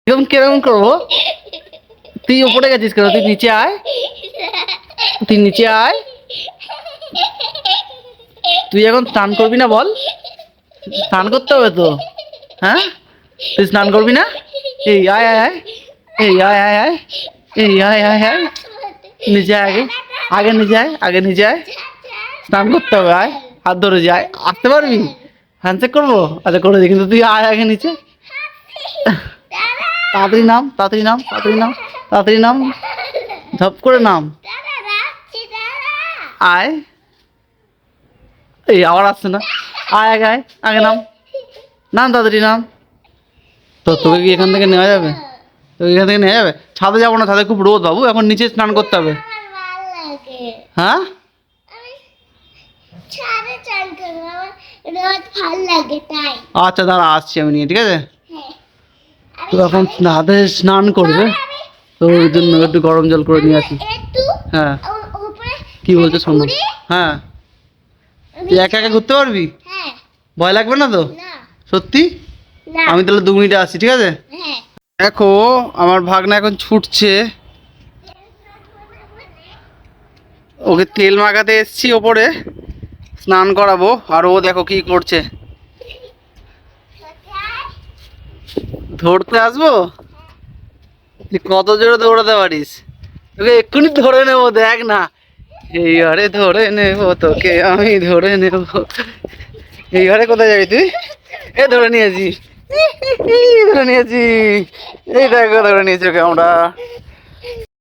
এরকম কিরকম করবো? তুই উপরে গেছিস কেন? তুই নিচে আয়, তুই নিচে আয়। তুই এখন স্নান করবি না বল? স্নান করতে হবে তো। হ্যাঁ, তুই স্নান করবি না? এই আয় আয় আয়, এই আয় আয় আয়, এই আয় আয় আয়, নিচে আয় আগে, আগে নিচে আয়, আগে নিচে আয়। স্নান করতে হবে, আয়। হাত ধরে যায়, আসতে পারবি? হ্যান্ডশেক করবো? আচ্ছা করে দিই, কিন্তু তুই আয় আগে নিচে। তাড়াতাড়ি নাম, তাড়াতাড়ি নাম, তাড়াতাড়ি নাম, তাড়াতাড়ি নাম, ঝপ করে নাম। আয়, এই আবার আসছে না। আয় আগে, আয় আগে নাম, নাম তাড়াতাড়ি নাম। তো তোকে কি এখান থেকে নেওয়া যাবে? তোকে এখান থেকে নেওয়া যাবে? ছাদে যাবো না, ছাদে খুব রোদ বাবু, এখন নিচে স্নান করতে হবে। হ্যাঁ, আচ্ছা দাঁড়া, আসছি আমি নিয়ে, ঠিক আছে? তো এখন ছাদে স্নান করবে, তো ওই জন্য একটু গরম জল করে নিয়ে আসি। হ্যাঁ, কি বলছো শোনো। হ্যাঁ, তুই একা একা ঘুরতে পারবি? ভয় লাগবে না তো? সত্যি? আমি তাহলে 2 মিনিটে আসছি, ঠিক আছে? দেখো আমার ভাগনা এখন ছুটছে, ওকে তেল মাখাতে এসছি ওপরে, স্নান করাবো। আর ও দেখো কি করছে। ধরতে আসবো? তুই কত জোরে দৌড়াতে পারিস? তোকে এক্ষুনি ধরে নেবো, দেখ না। এইবারে ধরে নেবো তোকে, আমি ধরে নেবো। এইবারে কোথায় যাবি তুই? এ ধরে নিয়েছি, ধরে নিয়েছি, এই দেখো ধরে নিয়েছি ওকে আমরা।